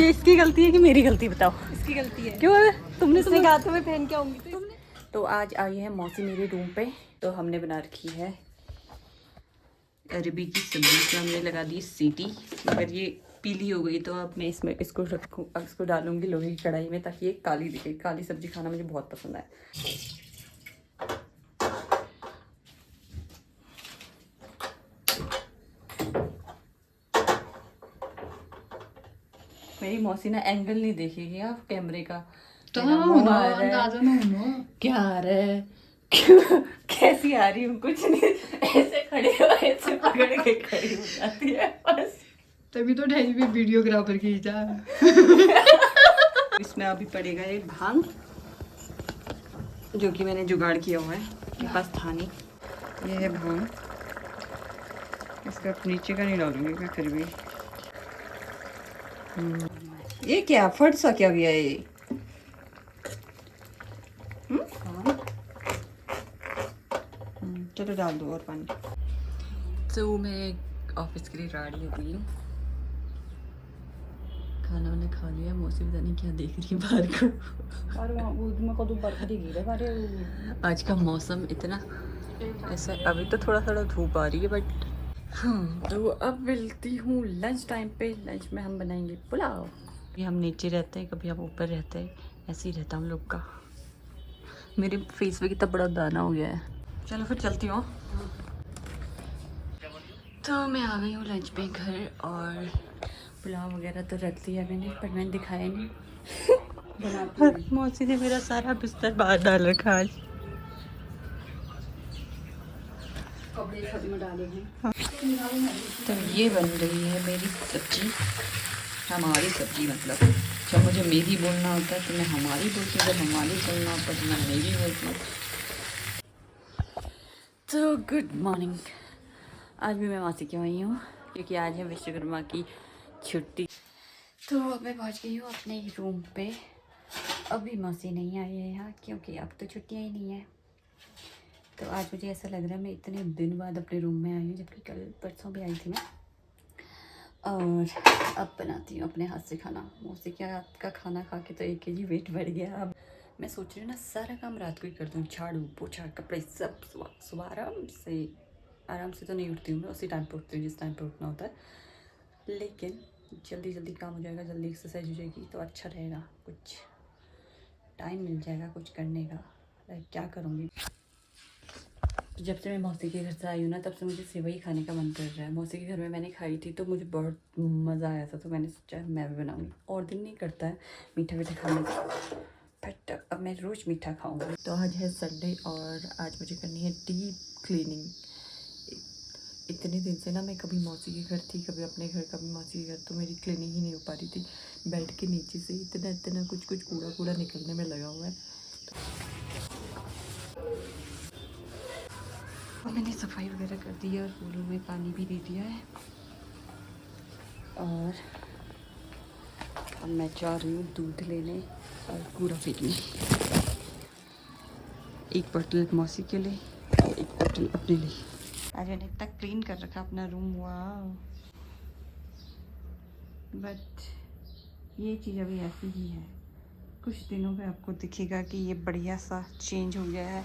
ये इसकी गलती है कि मेरी गलती बताओ? इसकी गलती है। क्यों है? तुमने कहा तो मैं पहन के आऊंगी तो तो आज आई है मौसी मेरे रूम पे, तो हमने बना रखी है अरबी की सब्जी। इसमें हमने लगा दी सीटी, मगर ये पीली हो गई तो अब मैं इसमें इसको डालूंगी लोहे की कढ़ाई में ताकि ये काली दिखे। काली सब्जी खाना मुझे बहुत पसंद है। मेरी मौसी ना एंगल नहीं देखेगी आप कैमरे का। तो क्या आ रहा है? क्यों? कैसी आ रही हूँ? कुछ नहीं, ऐसे खड़े हो, ऐसे पकड़ के खड़ी हो जाती है बस। तभी तो ढाई भी वीडियोग्राफर खींचा। इसमें अभी पड़ेगा एक भांग, जो कि मैंने जुगाड़ किया हुआ है, मेरे पास था नहीं। ये है भांग, इसका नीचे का नहीं डालूंगी मैं फिर भी। ये क्या फट सा क्या गया ये? चलो डाल दो और पानी। तो मैं ऑफिस के लिए रेडी हो गई हूँ, खाना वाना खा लिया। मौसी पता नहीं क्या देख रही है बाहर को। आज का मौसम इतना ऐसा, अभी तो थोड़ा थोड़ा धूप आ रही है बट हाँ। तो अब मिलती हूँ लंच टाइम पे। लंच में हम बनाएंगे पुलाव। कभी हम नीचे रहते हैं, कभी हम ऊपर रहते हैं, ऐसे ही रहता हम लोग का। मेरे फेस पे कितना बड़ा दाना हो गया है। चलो फिर चलती हूँ। तो मैं आ गई हूँ लंच पे घर, और पुलाव वगैरह तो रख दिया मैंने, पर मैंने दिखाया नहीं। मौसी ने मेरा सारा बिस्तर बाहर डाल रखा आज। तो ये बन रही है मेरी सब्जी, हमारी सब्जी। मतलब जब मुझे मेरी बोलना होता है तो मैं हमारी बोलती हूँ, जब हमारी बोलना होता है तो मैं मेरी बोलती हूँ। तो गुड मॉर्निंग। आज भी मैं मौसी की आई हूँ क्योंकि आज है विश्वकर्मा की छुट्टी। तो अब मैं पहुँच गई हूँ अपने रूम पे। अभी मौसी नहीं आई है यहाँ क्योंकि अब तो छुट्टियाँ ही नहीं है। तो आज मुझे ऐसा लग रहा है मैं इतने दिन बाद अपने रूम में आई हूँ, जबकि कल परसों भी आई थी मैं। और अब बनाती हूँ अपने हाथ से खाना। मौसी के हाथ का खाना खा के तो 1 kg वेट बढ़ गया। अब मैं सोच रही हूँ ना सारा काम रात को ही कर दूँ, झाड़ू पोछा कपड़े सब। सुबह आराम से तो नहीं उठती हूँ मैं, उसी टाइम पर उठती हूँ जिस टाइम पर उठना होता है। लेकिन जल्दी जल्दी काम हो जाएगा, जल्दी एक्सरसाइज हो जाएगी तो अच्छा रहेगा, कुछ टाइम मिल जाएगा कुछ करने का। क्या करूँगी? तो जब से मैं मौसी के घर से आई हूँ ना, तब से मुझे सेवई खाने का मन कर रहा है। मौसी के घर में मैंने खाई थी तो मुझे बहुत मज़ा आया था, तो मैंने सोचा मैं भी बनाऊँगी। और दिन नहीं करता है मीठा मीठा खाने का, बट अब मैं रोज़ मीठा खाऊँगी। तो आज है संडे और आज मुझे करनी है डीप क्लीनिंग। इतने दिन से ना मैं कभी मौसी के घर थी, कभी अपने घर, कभी मौसी के घर, तो मेरी क्लीनिंग ही नहीं हो पा रही थी। बेड के नीचे से इतना कुछ कूड़ा निकलने में लगा हुआ है। और मैंने सफाई वगैरह कर दी है और फूलों में पानी भी दे दिया है। और अब मैं जा रही हूँ दूध लेने और कूड़ा फेंकने। एक बोतल मौसी के लिए और एक बोतल अपने लिए। आज मैंने इतना क्लीन कर रखा अपना रूम, वाह। बट ये चीज़ अभी ऐसी ही है, कुछ दिनों में आपको दिखेगा कि ये बढ़िया सा चेंज हो गया है।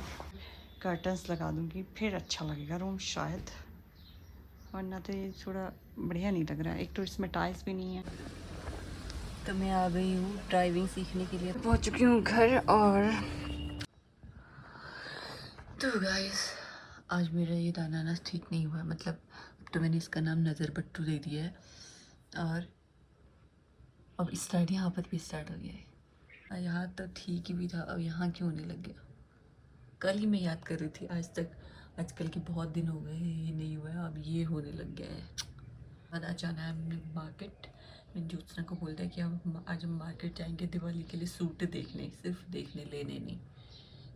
कर्टन्स लगा दूँगी फिर अच्छा लगेगा रूम शायद, वरना तो ये थोड़ा बढ़िया नहीं लग रहा है। एक तो इसमें टाइल्स भी नहीं है। तो मैं आ गई हूँ ड्राइविंग सीखने के लिए, पहुँच चुकी हूँ घर। और तो गाइस आज मेरा ये दाना ठीक नहीं हुआ, मतलब तो मैंने इसका नाम नज़र बट्टू दे दिया है। और अब स्टार्ट यहाँ पर भी स्टार्ट हो गया है। यहाँ तो ठीक ही भी था, अब यहाँ क्यों होने लग गया? कल ही मैं याद कर रही थी, आजकल के बहुत दिन हो गए ये नहीं हुआ है, अब ये होने लग गया है। आज जाना है हमने मार्केट। मैंने ज्योत्सना को बोल दिया कि आज हम मार्केट जाएंगे दिवाली के लिए सूट देखने, सिर्फ देखने, लेने नहीं,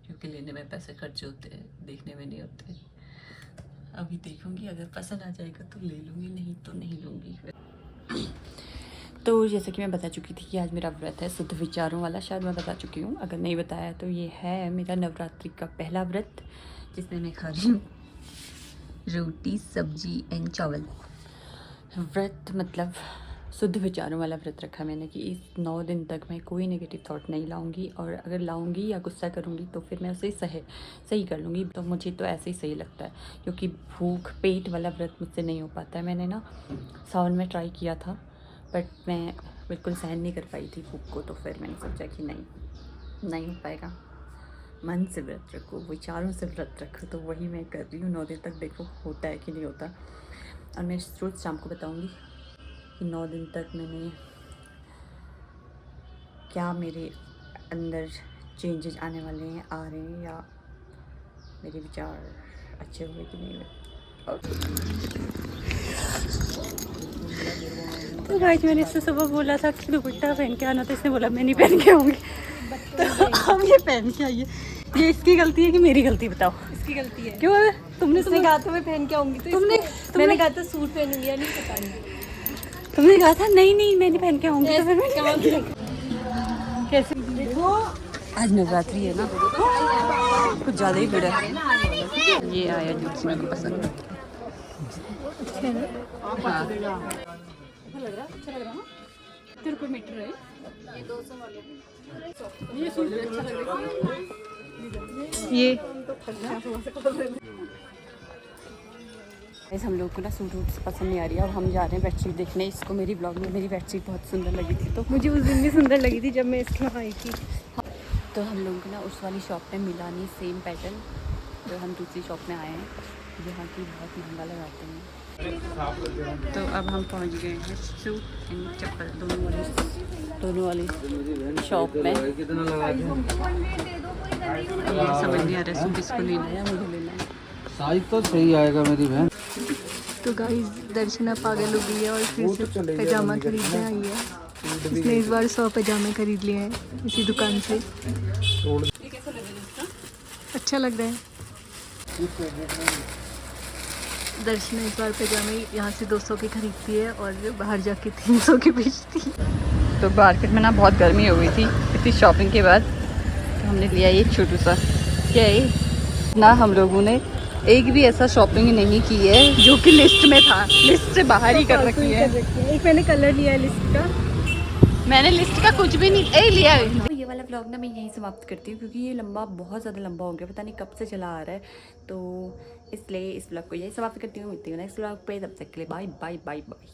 क्योंकि लेने में पैसे खर्च होते हैं, देखने में नहीं होते। अभी देखूंगी, अगर पसंद आ जाएगा तो ले लूँगी, नहीं तो नहीं लूँगी। तो जैसे कि मैं बता चुकी थी कि आज मेरा व्रत है शुद्ध विचारों वाला, शायद मैं बता चुकी हूँ, अगर नहीं बताया तो ये है मेरा नवरात्रि का पहला व्रत, जिसमें मैं खा रही हूँ रोटी सब्जी एंड चावल। व्रत मतलब शुद्ध विचारों वाला व्रत रखा मैंने कि इस 9 दिन तक मैं कोई नेगेटिव थॉट नहीं लाऊंगी, और अगर लाऊंगी या गुस्सा करूंगी तो फिर मैं उसे सही कर लूँगी। तो मुझे तो ऐसे ही सही लगता है, क्योंकि भूख पेट वाला व्रत मुझसे नहीं हो पाता है। मैंने ना सावन में ट्राई किया था, बट मैं बिल्कुल सहन नहीं कर पाई थी भूख को, तो फिर मैंने सोचा कि नहीं हो पाएगा। मन से व्रत रखो, विचारों से व्रत रखो, तो वही मैं कर रही हूँ 9 दिन तक। देखो होता है कि नहीं होता। और मैं रोज़ शाम को बताऊँगी कि 9 दिन तक मैंने क्या, मेरे अंदर चेंजेस आने वाले हैं, आ रहे हैं, या मेरे विचार अच्छे हुए कि नहीं हुए। तो गाइस मैंने इससे सुबह बोला था कि दुपट्टा पहन के आना, तो इसने बोला मैं नहीं पहन के आऊँगी। तो हम ये पहन के आइए। ये इसकी गलती है कि मेरी गलती, बताओ? इसकी गलती है। क्यों है? तुमने कहा था मैं पहन के आऊंगी, तो मैंने कहा था सूट पहनूंगी या नहीं, पता नहीं। तुमने कहा था नहीं मैं नहीं पहन के आऊँगी, तो फिर मैं कैसे? देखो आज नवरात्रि है ना, कुछ ज़्यादा ही भीड़ है। ये आया जूस मेरे को पसंद है। हाँ अच्छा लग रहा ना? तेरे को मीटर है ये 200 वाले। ये सूट भी अच्छा लग रहा है। ये हम लोग को ना सूट पसंद नहीं आ रही है। अब हम जा रहे हैं बेडशीट देखने। इसको मेरी ब्लॉग में मेरी बेडशीट बहुत सुंदर लगी थी, तो मुझे उस दिन भी सुंदर लगी थी जब मैं इसके वहाँ आई थी। तो हम लोग को ना उस वाली शॉप में मिला नहीं सेम पैटर्न, तो हम दूसरी शॉप में आए हैं जहाँ की बहुत महंगा लगाते हैं। तो अब हम पहुँच गए हैं सूट एंड चप्पल दोनों वाली शॉप में। ये समझ नहीं आ रहा सूट इसको लेना है या मुझे लेना है। साइज तो सही आएगा मेरी बहन। तो गाइस दर्शना पागल हो गई है और फिर से पैजामा खरीदने आई है। इसने इस बार 100 पैजामे खरीद लिए हैं इसी दुकान से। ये कैसा लग रहा है इसका? अच्छा लग रहा है। दर्शना इस बार पैजामे यहाँ से 200 के खरीदती है और बाहर जाके 300 के बेचती है। तो मार्केट में ना बहुत गर्मी हो गई थी इतनी शॉपिंग के बाद, तो हमने लिया ये छोटू सा। क्या है ना, हम लोगों ने एक भी ऐसा शॉपिंग नहीं की है जो कि लिस्ट में था, लिस्ट से बाहर ही कर रखी है। एक मैंने कलर लिया है लिस्ट का, मैंने लिस्ट का कुछ भी नहीं लिया। तो ये वाला व्लॉग ना मैं यहीं समाप्त करती हूँ, क्योंकि ये बहुत ज़्यादा लंबा हो गया, पता नहीं कब से चला आ रहा है। तो इसलिए इस व्लॉग को यही समाप्त करती हूँ। मिलती हूँ नेक्स्ट व्लॉग पे, तब तक के लिए बाय बाय बाय बाय।